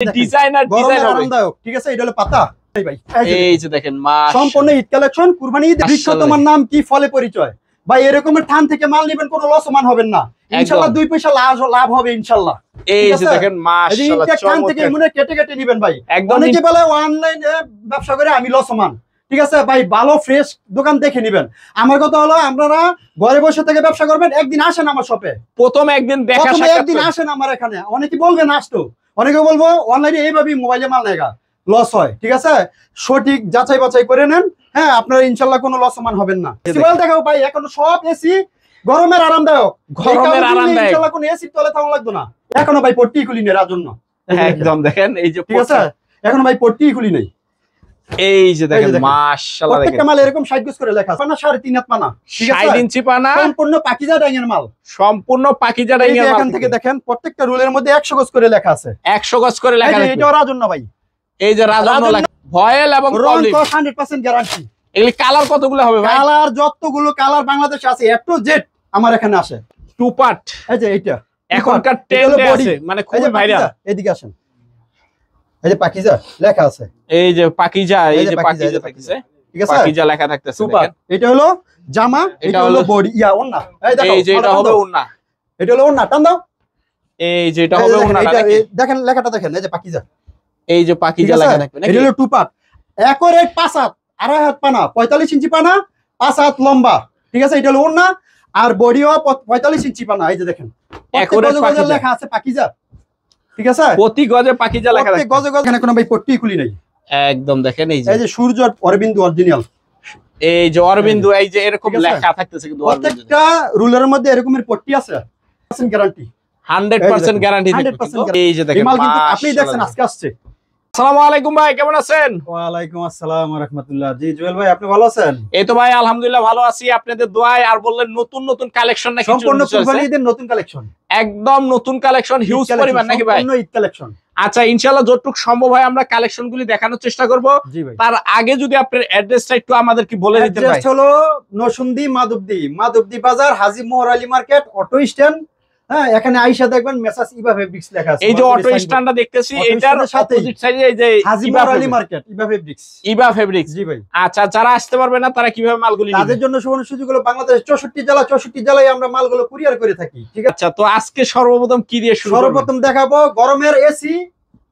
Designer design হবে আরামদায়ক। ঠিক আছে, এটা হলো পাতা ভাই। এই যে দেখেন মাশাআল্লাহ সম্পূর্ণ ঈদ কালেকশন, কুরবানি ঈদ। বৃক্ষ তোমার নাম কি, ফলে পরিচয়। ভাই এরকমের থান থেকে মাল নেবেন, কোনো লসমান হবেন না ইনশাআল্লাহ। 2 পয়সা লাভ হবে ইনশাআল্লাহ। এই যে দেখেন মাশাআল্লাহ থান থেকে মনে কেটে কেটে নেবেন ভাই। একদম অনেকে বলে অনলাইনে ব্যবসা করে আমি লসমান। ঠিক আছে ভাই, ভালো ফ্রেশ দোকান দেখে নেবেন। আমার কথা হলো আপনারা ঘরে বসে থেকে ব্যবসা করবেন, একদিন আসেন আমার শপে। প্রথম একদিন দেখা সাক্ষাৎ একদিন আসেন আমার এখানে। অনেকে বলবেন আসতো, অনেকে বলবো অনলাইনে এইভাবেই মোবাইলে মাল নেগা লস হয়। ঠিক আছে, সঠিক যাচাই বাছাই করে নেন। হ্যাঁ, আপনারা ইনশাআল্লাহ কোনো লসমান হবেন না। দেখাও ভাই, এখন সব এসি গরমের আরামদায়ক। ইনশাআল্লাহ কোনো এসি তলে থাকা লাগবে না। এখনো ভাই পট্টি খুলি নেই রাজন্য। একদম দেখেন এই যে, ঠিক আছে, এখনো ভাই পট্টি খুলি নেই। এই যে দেখেন মাশাআল্লাহ, প্রত্যেকটা মাল এরকম 60 গজ করে লেখা আছে। পানা 3.5 হাত পানা। ঠিক আছে, 60 ইঞ্চি পানা, সম্পূর্ণ পাকিজা ডাইঙের মাল। সম্পূর্ণ পাকিজা ডাইঙের মাল। এখান থেকে দেখেন প্রত্যেকটা রুলের মধ্যে 100 গজ করে লেখা আছে। 100 গজ করে লেখা আছে। এটাও রাজন্য ভাই। এই যে রাজন্য লেখা, ভয়েল এবং পলিশ 100% গ্যারান্টি। এগুলি কালার কতগুলো হবে ভাই? কালার যতগুলো কালার বাংলাদেশে আছে এ টু জেড আমার এখানে আসে। 2 পার্ট। এই যে এইটা এখনকার ট্রেন্ডে আছে, মানে খুব ভাইরাল। এদিকে আসেন, এই যে পাকিজা লেখা আছে। এই যে পাকিজা, এই যে পাকিজা থাকতেছে। ঠিক আছে, পাকিজা লেখা থাকতেছে। দেখেন এটা হলো জামা, এটা হলো বডি ওন্না। এই দেখো, এই যে এটা হবে ওন্না, এটা হলো ওন্না। টান দাও। এই যে এটা হবে ওন্না। দেখেন লেখাটা দেখেন, এই যে পাকিজা। এই যে পাকিজা লেখা থাকবে নাকি? এটা হলো 2 পার্ট, একরেট 5 হাত, 2.5 হাত পানা, 45 ইঞ্চি পানা, 5 হাত লম্বা। ঠিক আছে, এটা হলো ওন্না। আর বডিও 45 ইঞ্চি পানা। এই যে দেখেন একরেট লেখা আছে পাকিজা। ঠিক আছে, প্রতি গজে পাকিজা লেখা থাকবে। গজে গজে এখানে কোনো ভাই পট্টি খুলি নাই। একদম দেখেন এই যে, এই যে সূর্য অরবিন্দু অরিজিনাল। এই যে অরবিন্দু, এই যে এরকম লেখা থাকতেছে। কিন্তু প্রত্যেকটা রুলের মধ্যে এরকমের পট্টি আছে। 100% গ্যারান্টি, 100% গ্যারান্টি। এই যে দেখেন আপনি দেখছেন আজকে আসছে। আসসালামু আলাইকুম ভাই, কেমন আছেন? ওয়ালাইকুম আসসালাম ওয়া রাহমাতুল্লাহ। জি জুয়েল ভাই, আপনি ভালো আছেন? এই তো ভাই আলহামদুলিল্লাহ ভালো আছি, আপনাদের দোয়ায়। আর বললেন নতুন নতুন কালেকশন নাকি? সম্পূর্ণ কুরবানি ঈদের নতুন কালেকশন, একদম নতুন কালেকশন, হিউজ পরিমাণ নাকি ভাই? সম্পূর্ণ ঈদ কালেকশন। আচ্ছা, ইনশাআল্লাহ যতটুক সম্ভব হয় আমরা কালেকশনগুলি দেখানোর চেষ্টা করব। জি ভাই, তার আগে যদি আপনার অ্যাড্রেসটা একটু আমাদেরকে বলে দিতেন ভাই। অ্যাড্রেস হলো নরসিংদী মাধবদী বাজার, হাজী মোহর আলী মার্কেট, অটো স্ট্যান্ড। হ্যাঁ, এখানে আইসা দেখবেন মেসাজ ইবা ফেব্রিক্স লেখা আছে। এই যে অটো স্ট্যান্ডটা দেখতেছি, এটার অপোজিট সাইডে এই যে হাজী মোহর আলী মার্কেট, ইবা ফেব্রিক্স। জি ভাই। আচ্ছা, যারা আসতে পারবে না তারা কিভাবে মালগুলি নেবে? তাদের জন্য সুবর্ণ সুযোগ হলো বাংলাদেশের 64 জেলায় আমরা মালগুলো কুরিয়ার করে থাকি। ঠিক আছে, আচ্ছা, তো আজকে সর্বপ্রথম কি দিয়ে শুরু করব? সর্বপ্রথম দেখাবো গরমের এসি।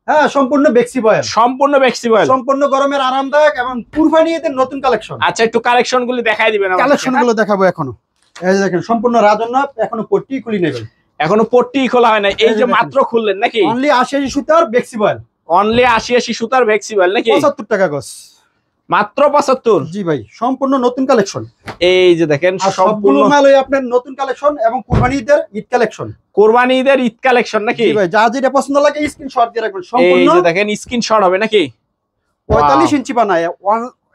হ্যাঁ, সম্পূর্ণ বেক্সিবয়েল, সম্পূর্ণ বেক্সিবয়েল, সম্পূর্ণ গরমের আরামদায়ক এবং কুরবানি ঈদের নতুন কালেকশন। আচ্ছা, একটু কালেকশনগুলি দেখাই দিবেন আমাদের? কালেকশনগুলো দেখাবো এখনো। এই যে দেখেন সম্পূর্ণ রাজন্য, এখনো পট্টি খুলি নেবেন। এখনো পট্টি খোলা হয় না, এই যে মাত্র খুললেন নাকি? অনলি 80 সুতার বেক্সিবয়েল, অনলি 80 সুতার বেক্সিবয়েল নাকি? 75 টাকা গজ, মাত্র 75। জি ভাই, সম্পূর্ণ নতুন কালেকশন। এই যে দেখেন সবগুলো মাল আপনার নতুন কালেকশন এবং কুরবানি ঈদের ঈদ কালেকশন। কুরবানি ঈদের ঈদ কালেকশন নাকি? জি ভাই, যা যেটা পছন্দ লাগে স্ক্রিনশট দিয়ে রাখবেন। সম্পূর্ণ এই যে দেখেন স্ক্রিনশট হবে নাকি? 45 ইঞ্চি পানা,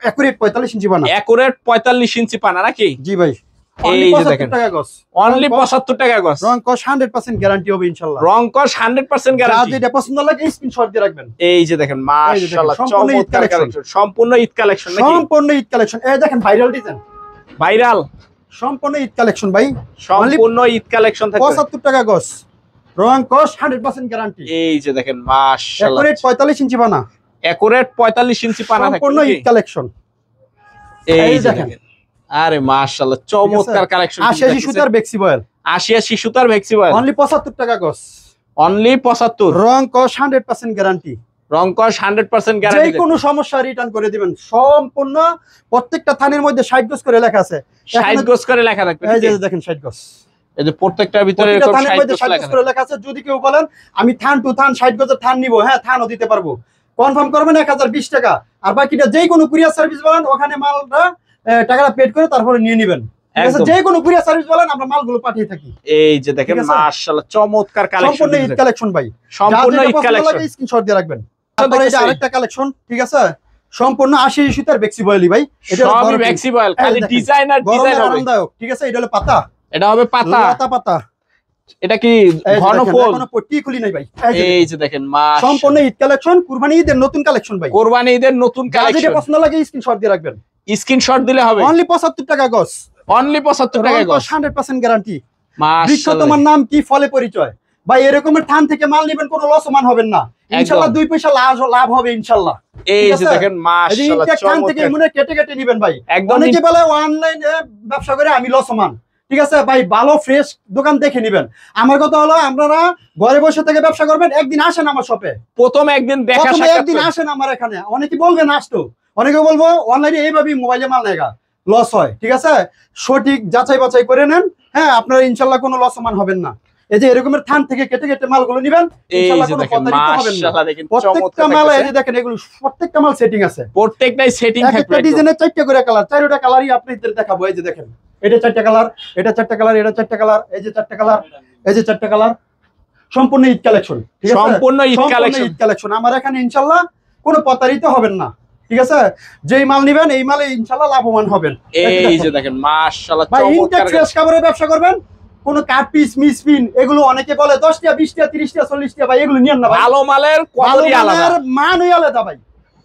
একুরেট 45 ইঞ্চি পানা, একুরেট 45 ইঞ্চি পানা নাকি? জি ভাই, এই যে দেখেন অনলি 75 টাকা গজ। রং কস 100% গ্যারান্টি হবে ইনশাআল্লাহ। রং কস 100% গ্যারান্টি। যা যেটা পছন্দ লাগে স্ক্রিনশট দিয়ে রাখবেন। এই যে দেখেন মাশাআল্লাহ চমৎকার কালেকশন, সম্পূর্ণ ঈদ কালেকশন নাকি? সম্পূর্ণ ঈদ কালেকশন। এই দেখেন ভাইরাল ডিজাইন, ভাইরাল সম্পূর্ণ ঈদ কালেকশন ভাই, সম্পূর্ণ ঈদ কালেকশন থাকবে। 75 টাকা গজ, রং কস 100% গ্যারান্টি। এই যে দেখেন মাশাআল্লাহ একুরেট 45 ইঞ্চি পানা, একুরেট 45 ইঞ্চি পানা থাকবে। সম্পূর্ণ ঈদ কালেকশন। এই যে দেখেন, আরে মাশাআল্লাহ চমৎকার কালেকশন। 80 সুতার বেক্সিবয়েল, 80 সুতার বেক্সিবয়েল, অনলি 75 টাকা গজ, অনলি 75। রং কস 100% গ্যারান্টি। রং কস 100% গ্যারান্টি। যে কোনো সমস্যা রিটার্ন করে দিবেন। সম্পূর্ণ প্রত্যেকটা থানের মধ্যে 60 গজ করে লেখা আছে। 60 গজ করে লেখা থাকবে। এই যে দেখেন 60 গজ, এই যে প্রত্যেকটার ভিতরে এরকম 60 গজ করে লেখা আছে। যদি কেউ বলেন আমি থান টু থান 60 গজের থান নিব, হ্যাঁ থানও দিতে পারবো। কনফার্ম করবেন 1020 টাকা। আর বাকিটা যে কোনো কুরিয়ার সার্ভিস বলেন, ওখানে মালটা টাকাটা পেড করে তারপরে নিয়ে নেবেন। ঠিক আছে, যে কোনো কুরিয়ার সার্ভিস বলেন আমরা মালগুলো পাঠিয়ে থাকি। এই যে দেখেন মাশাআল্লাহ চমৎকার কালেকশন, সম্পূর্ণ ঈদ কালেকশন ভাই, সম্পূর্ণ ঈদ কালেকশন। স্ক্রিনশট দিয়ে রাখবেন। তারপরে এই যে আরেকটা কালেকশন, ঠিক আছে, সম্পূর্ণ 80 সুতার বেক্সিবয়েলই ভাই। এটা সবই বেক্সিবয়েল, খালি ডিজাইনার ডিজাইন হবে। আরামদায়ক। ঠিক আছে, এটা হলো পাতা, এটা হবে পাতা, পাতা। এটা কি ঘন ফুল? কোনো পট্টি খুলি নাই ভাই। এই যে দেখেন মাশাআল্লাহ সম্পূর্ণ ঈদ কালেকশন, কুরবানি ঈদের নতুন কালেকশন ভাই। কুরবানি ঈদের নতুন কালেকশন। যেটা পছন্দ লাগে স্ক্রিনশট দিয়ে রাখবেন। স্ক্রিনশট দিলে হবে। অনলি 75 টাকা গজ, অনলি 75 টাকা গজ, 100% গ্যারান্টি। মাশাআল্লাহ। বৃক্ষ তোমার নাম কি, ফলে পরিচয়। ভাই এরকমের থান থেকে মাল নেবেন, কোনো লসমান হবেন না ইনশাআল্লাহ। 2 পয়সা লাভ হবে ইনশাআল্লাহ। এই যে দেখেন মাশাআল্লাহ থান থেকে মনে কেটে কেটে নেবেন ভাই। অনেকে বলে অনলাইনে ব্যবসা করে আমি লসমান, ঠিক আছে ভাই, ভালো ফ্রেশ দোকান দেখে নেবেন। আমার কথা হলো আপনারা ঘরে বসে থেকে ব্যবসা করবেন, একদিন আসেন আমার শপে, প্রথম একদিন একদিন আসেন আমার এখানে। অনেকে বলবেন আসতো, অনেকে বলবো অনলাইনে এইভাবেই মোবাইলে মাল নেগা লস হয়, ঠিক আছে, সঠিক যাচাই বাছাই করে নেন। হ্যাঁ, আপনারা ইনশাল্লাহ কোনো লসমান হবেন না। এই যে এরকমের থান থেকে কেটে কেটে মালগুলো নিবেন, ইনশাআল্লাহ কোনো প্রতারিত হবেন না। প্রত্যেকটা মাল এই যে দেখেন, এগুলো প্রত্যেকটা মাল সেটিং আছে, প্রত্যেকটাই সেটিং থাকবে। একটা ডিজাইনের 4টা করে কালার, 4টা কালারই আপনাদের দেখাবো। এই যে দেখেন, এটা 4টা কালার, এটা 4টা কালার, এটা 4টা কালার, এই যে 4টা কালার, এই যে 4টা কালার, সম্পূর্ণ ঈদ কালেকশন, ঠিক আছে, সম্পূর্ণ ঈদ কালেকশন। আমার এখানে ইনশাআল্লাহ কোনো প্রতারিত হবেন না, ঠিক আছে। যেই মাল নিবেন এই মালে ইনশাআল্লাহ লাভবান হবেন। এই যে দেখেন মাশাআল্লাহ ভাই চমৎকার ইনটেক ফ্রেশ কাপড়ের ব্যবসা করবেন, কোন কাট পিস মিস পিন এগুলো অনেকে বলে 10 টাকা 20 টাকা 30 টাকা 40 টাকা, ভাই এগুলো নিয়েন না ভাই। ভালো মালের কোয়ালিটি আলাদা, মানই আলাদা ভাই,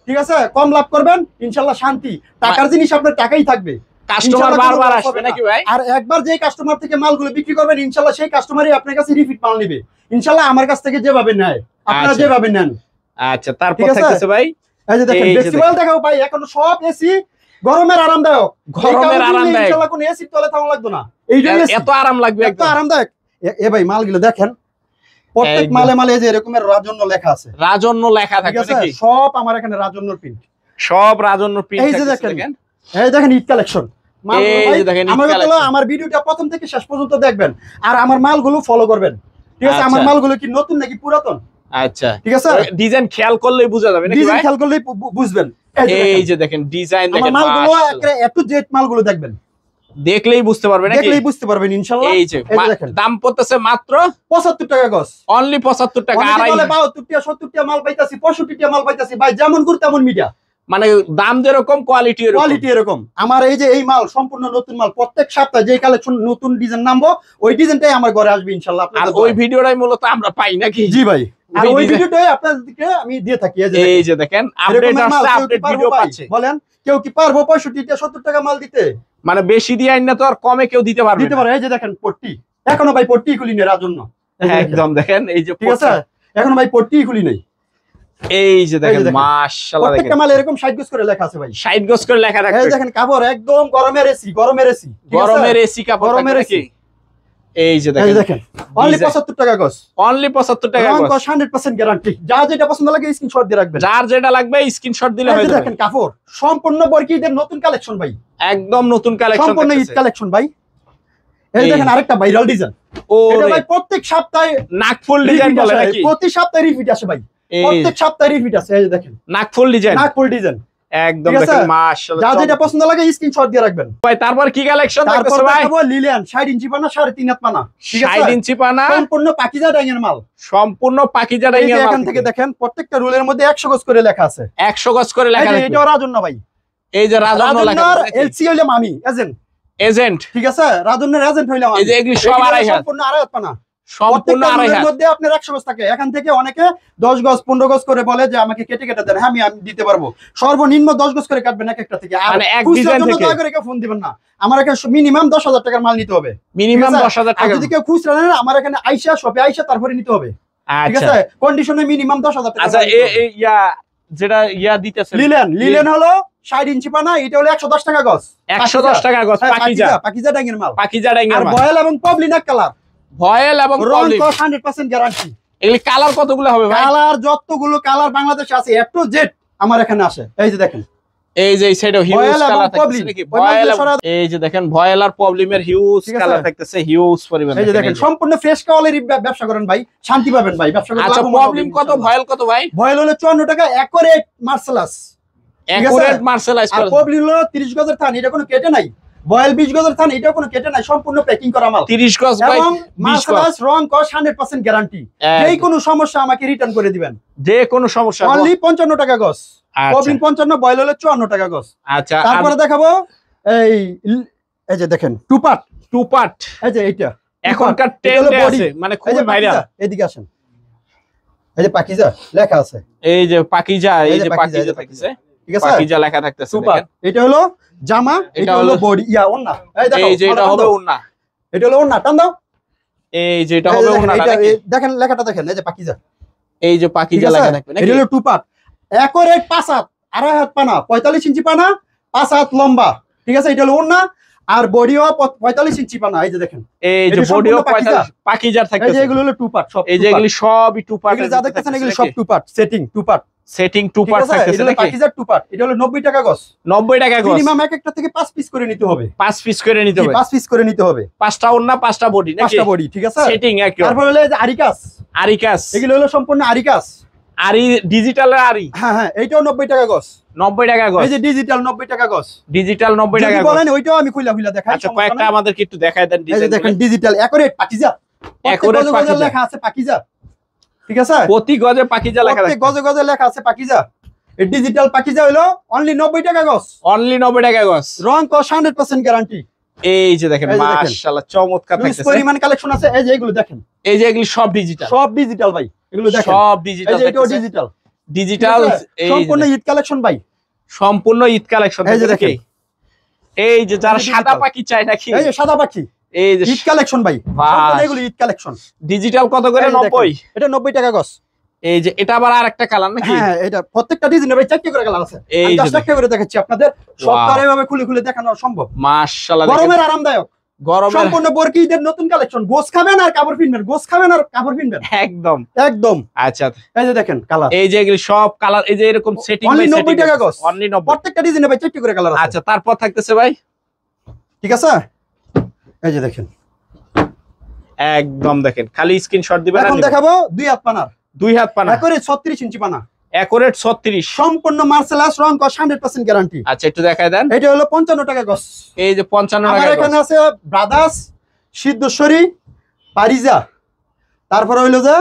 ঠিক আছে। কম লাভ করবেন ইনশাআল্লাহ, শান্তি। টাকার জিনিস আপনার টাকাই থাকবে, কাস্টমার বারবার আসবে নাকি ভাই? আর একবার যে কাস্টমার থেকে মালগুলো বিক্রি করবেন ইনশাআল্লাহ সেই কাস্টমারই আপনার কাছে রিপিট মাল নেবে ইনশাআল্লাহ। আমার কাছ থেকে যেভাবে নেয় আপনারা যেভাবে নেন। আচ্ছা, তারপর থাকতেছে ভাই এই যে দেখেন ফেস্টিভাল দেখাও ভাই, এখন সব এসি গরমের আরামদায়ক, ইনশাআল্লাহ কোনো এসি তলে থাকা লাগবে না। এইটাই এত আরাম লাগবে, এত আরামদায়ক। এ ভাই মালগুলো দেখেন, প্রত্যেক মালে মালে যে এরকমের রাজন্য লেখা আছে, রাজন্য লেখা থাকে নাকি? সব আমার এখানে রাজন্য প্রিন্ট, সব রাজন্য প্রিন্ট। এই যে দেখেন, এই দেখেন ঈদ কালেকশন। আমার ভিডিওটা প্রথম থেকে শেষ পর্যন্ত দেখবেন আর আমার মালগুলো ফলো করবেন, ঠিক আছে। আমার মালগুলো কি নতুন নাকি পুরাতন, আচ্ছা, ঠিক আছে, ডিজাইন খেয়াল করলেই বোঝা যাবে নাকি? ডিজাইন খেয়াল করলেই বুঝবেন। এই যে দেখেন ডিজাইন দেখেন, মালগুলো একটু জেড মালগুলো দেখবেন, দেখলেই বুঝতে পারবেন নাকি? দেখলেই বুঝতে পারবেন ইনশাআল্লাহ। এই যে দাম পড়তেছে মাত্র 75 টাকা গজ, অনলি 75 টাকা। আর বলে 72 টাকা 70 টাকা মাল পাইতাছি, 65 টাকা মাল পাইতাছি, ভাই যেমন গুড় তেমন মিডিয়া, মানে দাম যেরকম কোয়ালিটি এরকম। আমার এই যে এই মাল সম্পূর্ণ নতুন মাল, প্রত্যেক সপ্তাহে যে কালেকশন নতুন ডিজাইন নামবো ওই ডিজাইনটাই আমার ঘরে আসবে ইনশাআল্লাহ। আর ওই ভিডিওটাই মূলত আমরা পাই নাকি? জি ভাই, আর ওই ভিডিওটাই আপনাদেরকে আমি দিয়ে থাকি। এই যে দেখেন আপডেট আসছে, আপডেট ভিডিও পাচ্ছে। বলেন কেউ কি পারবো 65 টাকা 70 টাকা মাল দিতে? মানে বেশি দিয়ে আইন না তো আর কমে কেউ দিতে পারবে না। এই যে দেখেন পট্টি, এখনো ভাই পট্টি খুলি নেই রাজন্য, একদম দেখেন এই যে, ঠিক আছে, এখনো ভাই পট্টি খুলি নেই। এই যে দেখেন মাশাআল্লাহ, দেখেন প্রত্যেকটা মাল এরকম 60 গজ করে লেখা আছে ভাই, 60 গজ করে লেখা থাকে। এই দেখেন কাপড় একদম গরমের এসি, গরমের এসি, গরমের এসি কাপড়, গরমের এসি। এই যে দেখেন অনলি 75 টাকা গজ, অনলি 75 টাকা গজ, 100% গ্যারান্টি। যা যেটা পছন্দ লাগে স্ক্রিনশট দিয়ে রাখবেন, যার যেটা লাগবে স্ক্রিনশট দিলে হয়ে যাবে। দেখেন কাপড় সম্পূর্ণ বরকিদের নতুন কালেকশন ভাই, একদম নতুন কালেকশন, সম্পূর্ণ ঈদ কালেকশন ভাই। এই দেখেন আরেকটা ভাইরাল ডিজাইন, এটা ভাই প্রত্যেক সপ্তাহে নাকফুল ডিজাইন বলে নাকি? প্রতি সপ্তাহে রিপিট আসে ভাই, প্রত্যেক সপ্তাহে রিপিট আসে। এই যে দেখেন নাকফুল ডিজাইন, নাকফুল ডিজাইন একদম দেখেন মাশাআল্লাহ। যা যেটা পছন্দ লাগে স্ক্রিনশট দিয়ে রাখবেন ভাই। তারপর কি কালেকশন দেখতেছ ভাই? তারপর লিলিয়ান 60 ইঞ্চি পানা 3.5 হাত পানা, ঠিক আছে, 60 ইঞ্চি পানা, সম্পূর্ণ পাকিজা ডাইঙের মাল, সম্পূর্ণ পাকিজা ডাইঙের মাল। এখান থেকে দেখেন প্রত্যেকটা রুলের মধ্যে 100 গজ করে লেখা আছে, 100 গজ করে লেখা আছে। এটাও রাজন্য ভাই, এই যে রাজন্য লেখা আছে। এলসি হইলাম আমি এজেন্ট, ঠিক আছে, রাজন্যের এজেন্ট হইলাম আমি। এই যে এগুলি সব 2.5 হাত, সম্পূর্ণ 2.5 হাত পানা, সম্পূর্ণ 2.5 হাত মধ্যে আপনার 100 গজ থাকে। এখান থেকে অনেকে 10 গজ 15 গজ করে বলে যে আমাকে কেটে কেটে দেন, আমি দিতে পারবো। সর্বনিম্ন 10 গজ করে কাটবেন এক একটা থেকে, মানে এক ডিজাইন থেকে। দয়া করে কেউ ফোন দিবেন না, আমার এখানে মিনিমাম 10,000 টাকার মাল নিতে হবে, মিনিমাম 10,000 টাকা। যদি কেউ খুচরা নেন আমার এখানে আইসা শপে আইসা তারপরে নিতে হবে, ঠিক আছে, কন্ডিশনে মিনিমাম 10,000 টাকা। আচ্ছা যেটা দিতেছে লিলেন হলো 60 ইঞ্চি পানা, এটা হলো 110 টাকা গজ, 110 টাকা গজ, পাকিজা ডাইঙের মাল, পাকিজা ডাইঙের মাল। ভয়েল এবং পবলিন এক কালার, ভয়েল এবং পবলিন 100% গ্যারান্টি। এগুলি কালার কতগুলো হবে ভাই? কালার যতগুলো কালার বাংলাদেশে আছে এ টু জেড আমার এখানে আসে। এই যে দেখেন, এই যে এই সাইডে হিউজ কালার থাকতেছে নাকি? ভয়েল, এই যে দেখেন ভয়েল আর পবলিমের হিউজ কালার থাকতেছে, হিউজ পরিমাণ। এই যে দেখেন সম্পূর্ণ ফ্রেশ কোয়ালিটির ব্যবসা করেন ভাই, শান্তি পাবেন ভাই ব্যবসা করতে। আচ্ছা পবলিম কত, ভয়েল কত ভাই? ভয়েল হলো 54 টাকা, একুরেট মার্সেলাস, একুরেট মার্সেলাইজ আর পবলিম হলো 30 গজের থান, এটা কোনো কেটে নাই। ভয়েল 20 গজের থান, এটাও কোনো কেটে নাই, সম্পূর্ণ প্যাকিং করা মাল, 30 গজ ভাই, এবং 20 গজ মার্সেলাস রং কস 100% গ্যারান্টি। যেই কোনো সমস্যা আমাকে রিটার্ন করে দিবেন, যে কোনো সমস্যা। অনলি 55 টাকা গজ, পবলিন 55, ভয়েল হলো 54 টাকা গজ। আচ্ছা তারপরে দেখাবো এই যে দেখেন টু পার্ট, এই যে এইটা এখনকার ট্রেন্ডে আছে, মানে খুব ভাইরাল। এদিকে আসেন, এই যে পাকিজা লেখা আছে, এই যে পাকিজা, এই যে পাকিজা থাকতেছে, ঠিক আছে, পাকিজা লেখা থাকতেছে। দেখেন এটা হলো জামা, এটা হলো বডি, ওন্না, এই যে এটা হবে ওন্না, এটা হলো ওন্না, টান দাও। এই যে এটা হবে ওনাটা নাকি? দেখেন লেখাটা দেখেন, এই যে পাকিজা, এই যে পাকিজা লেখা থাকবে নাকি? এটা হলো টু পার্ট, একরেট 5 হাত, আড়াই হাত পানা, 45 ইঞ্চি পানা, 5 হাত লম্বা, ঠিক আছে? এটা হলো ওন্না, আর বডিও 45 ইঞ্চি পানা, এই যে দেখেন, এই যে বডিও 45 পাকিজার থাকবে। এই যে এগুলো হলো টু পার্ট সব, এই যে এগুলি সবই টু পার্ট, এগুলো যা দেখতেছেন এগুলো সব two part, setting two part থাকতেছে নাকি? পাকিজার টু পার্ট, এটা হলো 90 টাকা গজ। 90 টাকা গজ, মিনিমাম এক একটা থেকে 5 পিস করে নিতে হবে, 5 পিস করে নিতে হবে, 5 পিস করে নিতে হবে, 5টা ওন্না 5টা বডি নাকি? 5টা বডি, ঠিক আছে? সেটিং একই। তারপর হলো এই যে আরিকাস, আরিকাস, এগুলো হলো সম্পূর্ণ আরিকাস, আরি ডিজিটালের আরি। হ্যাঁ হ্যাঁ, এইটাও 90 টাকা গজ। 90 টাকা গজ, এই যে ডিজিটাল 90 টাকা গজ, ডিজিটাল 90 টাকা যদি গজ। বলেন ওইটাও আমি খুলে দেখাই। আচ্ছা কয়েকটা আমাদেরকে একটু দেখায় দেন এই যে ডিজাইন। দেখেন ডিজিটাল একরেট পাকিজা, একরেট গজে পাকিজা লেখা আছে পাকিজা, ঠিক আছে? প্রতি গজে পাকিজা লেখা প্রত্যেক থাকবে, গজে লেখা আছে পাকিজা। এই ডিজিটাল পাকিজা হলো অনলি 90 টাকা গজ, অনলি 90 টাকা গজ, রং কস 100% গ্যারান্টি। এই যে দেখেন এই যে দেখেন। মাশাআল্লাহ চমৎকার হিউজ থাকতেছে। পরিমাণ কালেকশন আছে, এই যে এগুলো দেখেন, এই যে এগুলি সব ডিজিটাল, সব ডিজিটাল ভাই, এগুলো দেখেন সব এই ডিজিটাল যে এটাও থাকতেছে, ডিজিটাল, ডিজিটাল। এই সম্পূর্ণ ঈদ কালেকশন ভাই, সম্পূর্ণ ঈদ কালেকশন এই যে থাকবে দেখেন। নাকি? এই যে যারা এই যে সাদা digital। পাখি চায় নাকি? এই যে সাদা পাখি এই যে ঈদ কালেকশন ভাই, বাহ। সম্পূর্ণ এগুলো ঈদ কালেকশন। ডিজিটাল কত করে? এই যে দেখেন, 90। এটা 90 টাকা গজ। এই যে এটা আবার আরেকটা কালার নাকি? হ্যাঁ, এটা প্রত্যেকটা ডিজাইনের ভাই 4টা করে কালার আছে, এই আমি যে 10টা করে দেখাচ্ছি আপনাদের, সব Wow। কালার এভাবে খুলে খুলে দেখানো সম্ভব। মাশাআল্লাহ দেখেন গরমের আরামদায়ক, গরমের সম্পূর্ণ বরকি ঈদের নতুন কালেকশন, গোস খাবেন আর কাপড় কিনবেন, গোস খাবেন আর কাপড় কিনবেন একদম। একদম। আচ্ছা এই যে দেখেন কালার, এই যে এগুলি সব কালার, এই যে এরকম সেটিং Only 90 টাকা গজ। অনলি 90। প্রত্যেকটা ডিজাইনে ভাই 4টা করে কালার আছে। আচ্ছা তারপর থাকতেছে ভাই, ঠিক আছে? এই যে দেখেন, একদম দেখেন খালি স্ক্রিনশট দিবেন। এখন দেখাবো 2 হাত পানার, 2 হাত পানা, একরে 36 ইঞ্চি পানা, একরেট 36, সম্পূর্ণ মার্সেলাস, রং কস 100% গ্যারান্টি। আচ্ছা একটু দেখায় দেন। এটা হলো 55 টাকা গজ। এই যে 55 আমার টাকা এখানে গজ। আছে ব্রাদার্স, সিদ্ধেশ্বরী, পারিজা, তারপর হইলো যে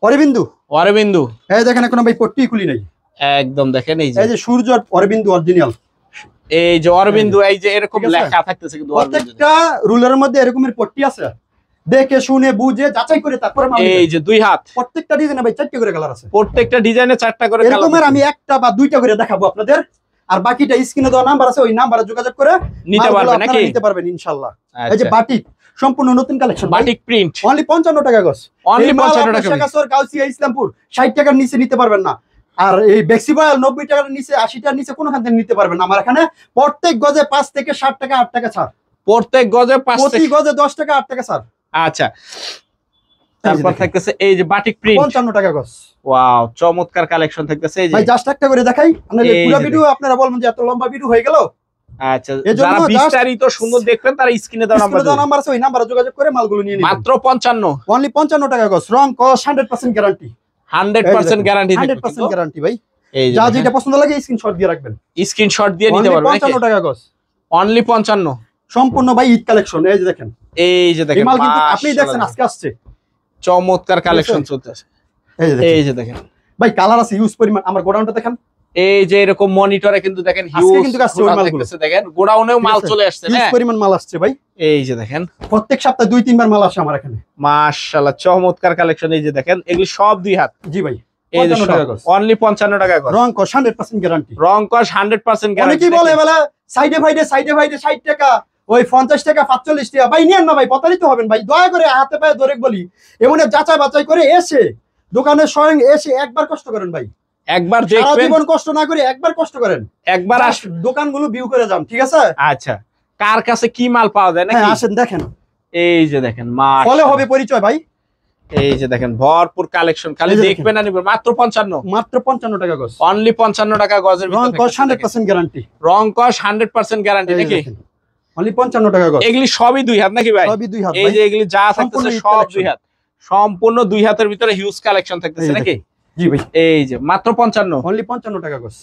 অরবিন্দু। অরবিন্দু, এই দেখেন এখন ভাই পট্টি খুলি নাই, একদম দেখেন এই এই যে সূর্য অরবিন্দু অরিজিনাল, এই যে অরবিন্দু, এই যে এরকম ঠিক আছে? লেখা থাকতেছে কিন্তু অরবিন্দু। প্রত্যেকটা রুলের মধ্যে এরকমের পট্টি আছে, দেখে শুনে বুঝে যাচাই করে তারপরে মাল এই দিবেন। যে 2 হাত, প্রত্যেকটা ডিজাইনে ভাই 4টা করে কালার আছে। প্রত্যেকটা ডিজাইনে 4টা করে কালার। এরকমের আমি একটা বা 2টা করে দেখাবো আপনাদের, আর বাকিটা স্ক্রিনে দেওয়া নাম্বার আছে, ওই নাম্বারে যোগাযোগ করে নিতে মালগুলো পারবে আপনারা নাকি? নিতে পারবেন ইনশাআল্লাহ। এই যে আচ্ছা বাটিক, সম্পূর্ণ নতুন কালেকশন, বাটিক প্রিন্ট, অনলি 55 টাকা গজ, অনলি এই মাল 55 আপনার টাকা। শেখাসর, গাউসিয়া, ইসলামপুর 60 টাকার নিচে নিতে পারবেন না, আর এই বেক্সিবয়েল 90 টাকার নিচে, 80 টাকার নিচে কোনোখান থেকে নিতে পারবেন না। আমার এখানে প্রত্যেক গজে 5 থেকে 60 টাকা 8 টাকা ছাড়, প্রত্যেক গজে 5 প্রতি থেকে। গজে 10 টাকা 8 টাকা ছাড়। আচ্ছা তারপর থাকতেছে এই যে বাটিক প্রিন্ট, 55 টাকা গজ। ওয়াও চমৎকার কালেকশন থাকতেছে। এই যে ভাই জাস্ট একটা করে দেখাই, আপনাদের এই পুরো যে ভিডিও আপনারা বলবেন যে এত লম্বা ভিডিও হয়ে গেল। আচ্ছা এজন্য যারা just- বিস্তারিত সুন্দর দেখবেন তারা স্ক্রিনে দেওয়া স্ক্রিনে দেওয়া নাম্বার নাম্বার আছে, ওই নাম্বারে যোগাযোগ করে মালগুলো নিয়ে নিবেন। মাত্র 55, অনলি 55 টাকা গজ, রং কস 100% গ্যারান্টি, 100% গ্যারান্টি 100% গ্যারান্টি ভাই। এই যা যেটা পছন্দ লাগে স্ক্রিনশট দিয়ে রাখবেন, স্ক্রিনশট দিয়ে নিতে অনলি পারবেন নাকি? 55 টাকা গজ, অনলি 55। সম্পূর্ণ ভাই ঈদ কালেকশন। এই যে দেখেন, এই যে এই দেখেন মাল কিন্তু আপনি দেখছেন মাশাআল্লাহ, আজকে আসছে। চমৎকার কালেকশন চলতেছে। এই যে দেখেন এই যে দেখেন ভাই কালার আছে ইউজ পরিমাণ। আমার গোডাউনটা দেখেন, এই যে এরকম মনিটরে কিন্তু দেখেন আজকে হিউজ কিন্তু আসছে ওই মালগুলো। দেখেন গোডাউনেও মাল ঠিক আছে? চলে আসছে ইউজ হ্যাঁ। পরিমাণ মাল আসছে ভাই, এই যে দেখেন প্রত্যেক সপ্তাহে 2-3 বার মাল আসে আমার এখানে। মাশাআল্লাহ চমৎকার কালেকশন। এই যে দেখেন এগুলি সব 2 হাত। জি ভাই, এই যে 55 টাকা গজ, অনলি 55 টাকা গজ, রং কস 100% গ্যারান্টি। রং কস 100% গ্যারান্টি। অনেকেই বলে বলে সাইডে ফাইডে 60 টাকা, ওই 50 টাকা 45 টাকা, ভাই নিয়েন না ভাই, প্রতারিত হবেন ভাই। দয়া করে হাতে পায়ে ধরে বলি, এমন যাচাই বাছাই করে এসে দোকানে স্বয়ং এসে একবার কষ্ট করেন ভাই, একবার সারা দেখবেন, জীবন কষ্ট না করে একবার কষ্ট করেন, একবার Just দোকানগুলো ভিউ করে যান, ঠিক আছে? আচ্ছা কার কাছে কি মাল পাওয়া যায় নাকি? হ্যাঁ আসেন দেখেন, এই যে দেখেন ফলে হবে পরিচয় ভাই। এই যে দেখেন ভরপুর কালেকশন, খালি এই যে দেখবেন আর নিবেন। মাত্র 55, মাত্র 55 টাকা গজ, অনলি 55 টাকা গজের রং ভিতরে কস থাকতেছে দেখেন। 100% গ্যারান্টি, রং কস 100% গ্যারান্টি নাকি? অনলি 55 টাকা গজ, এগুলি সবই 2 হাত নাকি ভাই? সবই 2 হাত এই ভাই। যে এগুলি যা সম্পূর্ণ থাকতেছে ঈদ সব collection। 2 হাত, সম্পূর্ণ 2 হাতের ভিতরে হিউজ কালেকশন থাকতেছে এই যে নাকি? জি ভাই, এই যে মাত্র 55, অনলি 55 টাকা গজ।